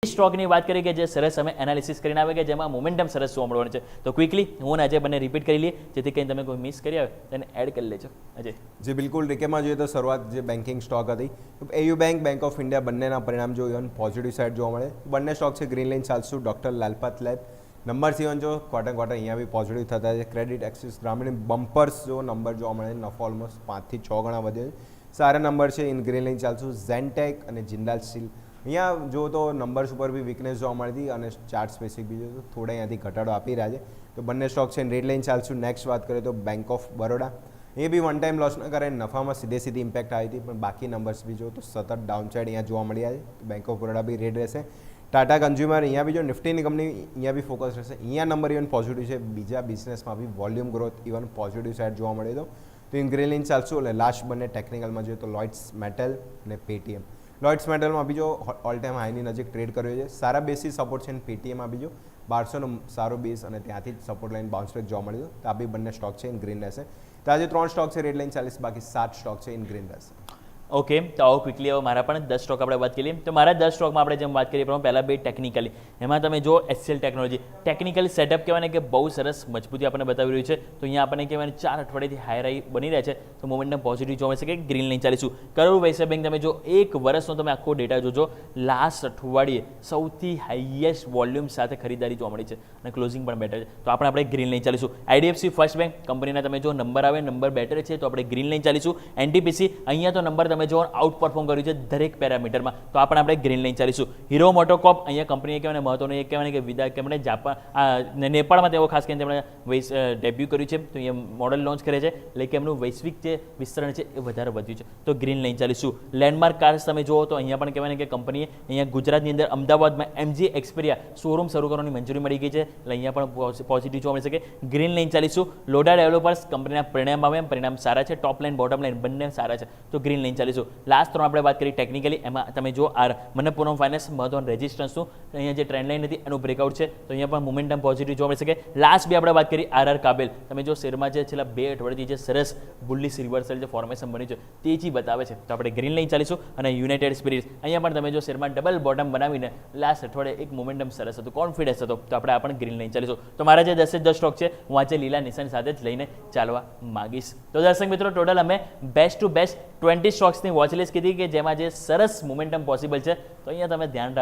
સ્ટોકની વાત કરીએ કે જે સરસ અમે એનાલિસિસ કરીને આવે કે જેમાં મોમેન્ટમ સરસ જોવા મળવાનું છે. તો ક્વિકલી હું અને અજય બંને રિપીટ કરી લઈએ જેથી કરીને તમે કોઈ મિસ કરી આવે તેને એડ કરી લેજો. અજય. જે બિલકુલ રીકેમાં જોઈએ તો શરૂઆત જે બેન્કિંગ સ્ટોક હતી, AU bank, bank of India બંનેના પરિણામ જો ઇવન પોઝિટિવ સાઇડ જોવા મળે. બંને સ્ટોક છે ગ્રીન લાઇન ચાલશું. Doctor Lal Path lab number even જો ક્વાર્ટર અહીંયા બી પોઝિટિવ થતા છે. ક્રેડિટ એક્સિસ ગ્રામીણ બમ્પર્સ જો નંબર જોવા મળે, નફો ઓલમોસ્ટ 5 થી 6 ગણા વધ્યો છે. સારા નંબર છે ઇન ગ્રીન લાઇન ચાલશું. ઝેન્ટેક અને જિંદાલ સ્ટીલ અહીંયા જો તો નંબર્સ ઉપર બી વીકનેસ જોવા મળતી અને ચાર્ટ સ્પેસિફિક બી જો તો થોડા અહીંયાથી ઘટાડો આપી રહ્યા છે. તો બંને સ્ટોક છે રેડ લાઇન ચાલશું. નેક્સ્ટ વાત કરીએ તો બેંક ઓફ બરોડા, એ બી વન ટાઈમ લોસના કારણે નફામાં સીધી ઇમ્પેક્ટ આવી હતી, પણ બાકી નંબર્સ બી જો તો સતત ડાઉન સાઇડ અહીંયા જોવા મળ્યા છે. તો બેંક ઓફ બરોડા બી રેડ રહેશે. ટાટા કન્ઝ્યુમર અહીંયા બી જો નિફ્ટીની કંપની અહીંયા બી ફોકસ રહેશે. અહીંયા નંબર ઇવન પોઝિટિવ છે. બીજા બિઝનેસમાં બી volume growth even positive side જોવા મળ્યો તો ઇન ગ્રીન લાઇન ચાલશું. એટલે લાસ્ટ બંને ટેકનિકલમાં જોઈએ તો લોઇડ્સ મેટલ અને પેટીએમ. લોઇડ્સ મેટલમાં બીજો ઓલ ટાઈમ હાઈની નજીક ટ્રેડ કર્યો છે. સારા બેસી સપોર્ટ છે. પેટીએમમાં બીજો 1200નો સારો બેઝ અને ત્યાંથી જ સપોર્ટ લાઈન બાઉન્સ બેક જોવા મળ્યું. તો આ બી બંને સ્ટોક છે ઇન ગ્રીન રહેશે. તો આજે 3 સ્ટોક છે રેડ લાઇન 40, બાકી 7 સ્ટોક છે ઇન ગ્રીન રહેશે. ઓકે, તો આવો ક્વિકલી હવે મારા પણ 10 સ્ટોક આપણે વાત કરીએ. તો મારા 10 સ્ટોકમાં આપણે જેમ વાત કરીએ પ્રમાણે પહેલાં બે ટેકનિકલી, એમાં તમે જો એચસીએલ ટેકનોલોજી ટેકનિકલી સેટઅપ કહેવાય ને કે બહુ સરસ મજબૂતી આપણને બતાવી રહ્યું છે. તો અહીંયા આપણને કહેવાય 4 અઠવાડિયાથી હાઈ રાઈ બની રહ્યા છે. તો મોમેન્ટમ પોઝિટિવ જોવા મળશે કે ગ્રીન લાઇન ચાલીશું. કરોડ વૈશ્ય બેંક તમે જો એક વર્ષનો તમે આખો ડેટા જોજો, લાસ્ટ અઠવાડિયે સૌથી હાઈએસ્ટ વોલ્યુમ સાથે ખરીદારી જોવા મળી છે અને ક્લોઝિંગ પણ બેટર છે. તો આપણે ગ્રીન લાઇન ચાલીશું. આઈડીએફસી ફર્સ્ટ બેંક કંપનીના તમે જો નંબર આવે, નંબર બેટર છે, તો આપણે ગ્રીન લાઇન ચાલીશું. એનટીપીસી અહીંયા તો નંબર તમે જો આઉટ પરફોર્મ કર્યું છે દરેક પેરામીટરમાં, તો આપણે ગ્રીન લાઇન ચાલીશું. હીરો મોટોકોપ અહીંયા કંપનીએ કહેવાય મહત્વનું એ કહેવાય કે વિદા કે જાપાન નેપાળમાં તેઓ ખાસ કરીને તેમણે ડેબ્યુ કર્યું છે. તો અહીંયા મોડલ લોન્ચ કરે છે એટલે કે એમનું વૈશ્વિક જે વિસ્તરણ છે એ વધારે વધ્યું છે. તો ગ્રીન લાઇન ચાલીશું. લેન્ડમાર્ક કાર્સ તમે જુઓ તો અહીંયા પણ કહેવાય કે કંપનીએ અહીંયા ગુજરાતની અંદર અમદાવાદમાં એમજી એક્સપિરિયા શોરૂમ શરૂ કરવાની મંજૂરી મળી ગઈ છે. એટલે અહીંયા પણ પોઝિટિવ જોવા મળી શકે. ગ્રીન લાઇન ચાલીશું. લોડા ડેવલપર્સ કંપનીના પરિણામ આવે, પરિણામ સારા છે. ટોપ લાઇન બોટમ લાઇન બંને સારા છે. તો ગ્રીન લાઇન ચાલીશું. લાસ્ટ આપણે વાત કરી ટેકનિકલી, એમાં તમે જો મનપ્પુરમ ફાઇનાન્સ મહત્વનું રેઝિસ્ટન્સનું અહીંયા જે ટ્રેન્ડ લાઇન હતી એનું બ્રેકઆઉટ છે. તો અહીંયા પણ મોમેન્ટમ પોઝિટિવ જોવા મળી શકે. લાસ્ટ બી આપણે વાત કરી આરઆર કાબેલ, તમે જો શેરમાં જે છેલ્લા 2 અઠવાડિયાથી જે સરસ બુલિશ રિવર્સલ જે ફોર્મેશન બન્યું છે તેજી બતાવે છે. તો આપણે ગ્રીન લાઇન ચાલીશું. અને યુનાઇટેડ સ્પિરિટ્સ અહીંયા પણ તમે જો શેરમાં ડબલ બોટમ બનાવીને લાસ્ટ અઠવાડિયે એક મોમેન્ટમ સરસ હતું, કોન્ફિડન્સ હતો. તો આપણે આ પણ ગ્રીન લાઇન ચાલીશું. તો મારા જે 10 સ્ટોક છે હું આજે લીલા નિશાન સાથે જ લઈને ચાલવા માંગીશ. તો દર્શક મિત્રો, ટોટલ અમે બેસ્ટ ટુ બેસ્ટ 20 સ્ટોક્સની વોચ લિસ્ટ કીધી કે જેમાં જે સરસ મોમેન્ટમ પોસિબલ છે. તો અહીંયા તમે ધ્યાન રાખો.